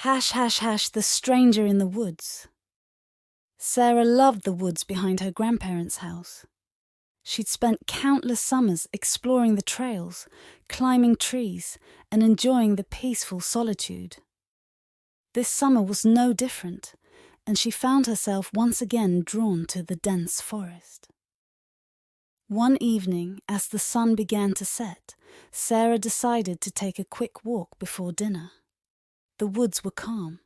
Hash, hash, hash, the stranger in the woods. Sarah loved the woods behind her grandparents' house. She'd spent countless summers exploring the trails, climbing trees, and enjoying the peaceful solitude. This summer was no different, and she found herself once again drawn to the dense forest. One evening, as the sun began to set, Sarah decided to take a quick walk before dinner. The woods were calm,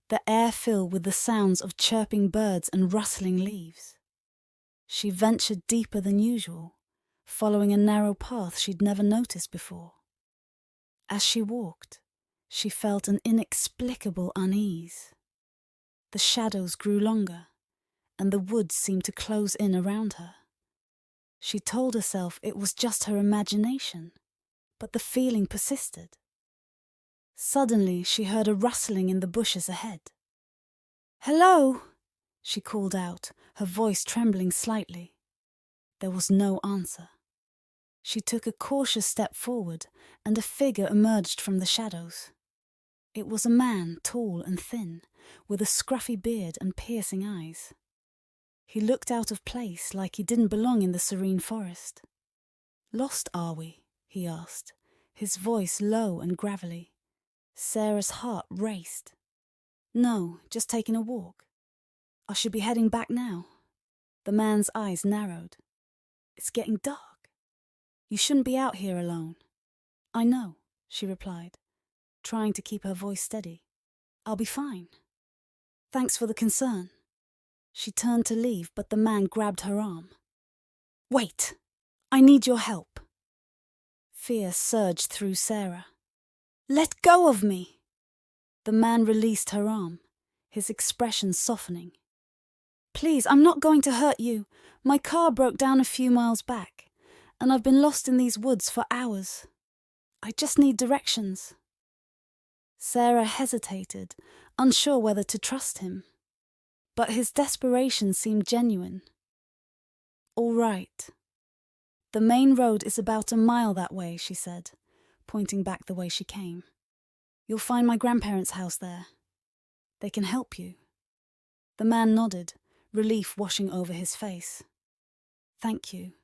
the air filled with the sounds of chirping birds and rustling leaves. She ventured deeper than usual, following a narrow path she'd never noticed before. As she walked, she felt an inexplicable unease. The shadows grew longer, and the woods seemed to close in around her. She told herself it was just her imagination, but the feeling persisted. Suddenly, she heard a rustling in the bushes ahead. "Hello!" she called out, her voice trembling slightly. There was no answer. She took a cautious step forward, and a figure emerged from the shadows. It was a man, tall and thin, with a scruffy beard and piercing eyes. He looked out of place, like he didn't belong in the serene forest. "Lost, are we?" he asked, his voice low and gravelly. Sarah's heart raced. "No, just taking a walk. I should be heading back now." The man's eyes narrowed. "It's getting dark. You shouldn't be out here alone." "I know," she replied, trying to keep her voice steady. "I'll be fine. Thanks for the concern." She turned to leave, but the man grabbed her arm. "Wait! I need your help." Fear surged through Sarah. "Let go of me!" The man released her arm, his expression softening. "Please, I'm not going to hurt you. My car broke down a few miles back, and I've been lost in these woods for hours. I just need directions." Sarah hesitated, unsure whether to trust him. But his desperation seemed genuine. "All right. The main road is about a mile that way," she said, pointing back the way she came. "You'll find my grandparents' house there. They can help you." The man nodded, relief washing over his face. "Thank you.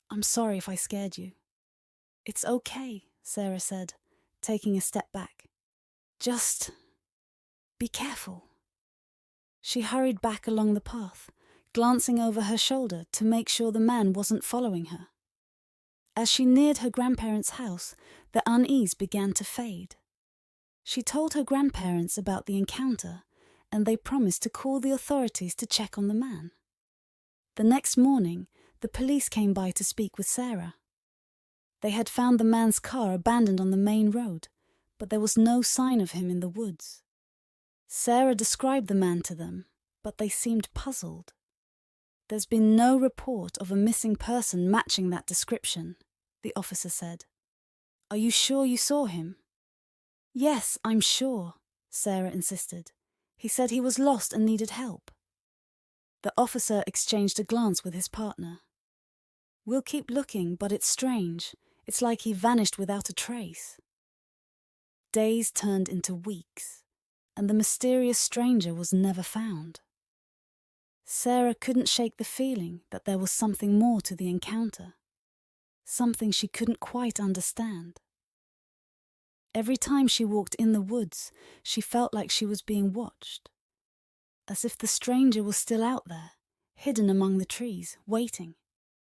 I'm sorry if I scared you." "It's okay," Sarah said, taking a step back. "Just be careful." She hurried back along the path, glancing over her shoulder to make sure the man wasn't following her. As she neared her grandparents' house, the unease began to fade. She told her grandparents about the encounter, and they promised to call the authorities to check on the man. The next morning, the police came by to speak with Sarah. They had found the man's car abandoned on the main road, but there was no sign of him in the woods. Sarah described the man to them, but they seemed puzzled. "There's been no report of a missing person matching that description," the officer said. "Are you sure you saw him?" "Yes, I'm sure," Sarah insisted. "He said he was lost and needed help." The officer exchanged a glance with his partner. "We'll keep looking, but it's strange. It's like he vanished without a trace." Days turned into weeks, and the mysterious stranger was never found. Sarah couldn't shake the feeling that there was something more to the encounter, something she couldn't quite understand. Every time she walked in the woods, she felt like she was being watched, as if the stranger was still out there, hidden among the trees, waiting.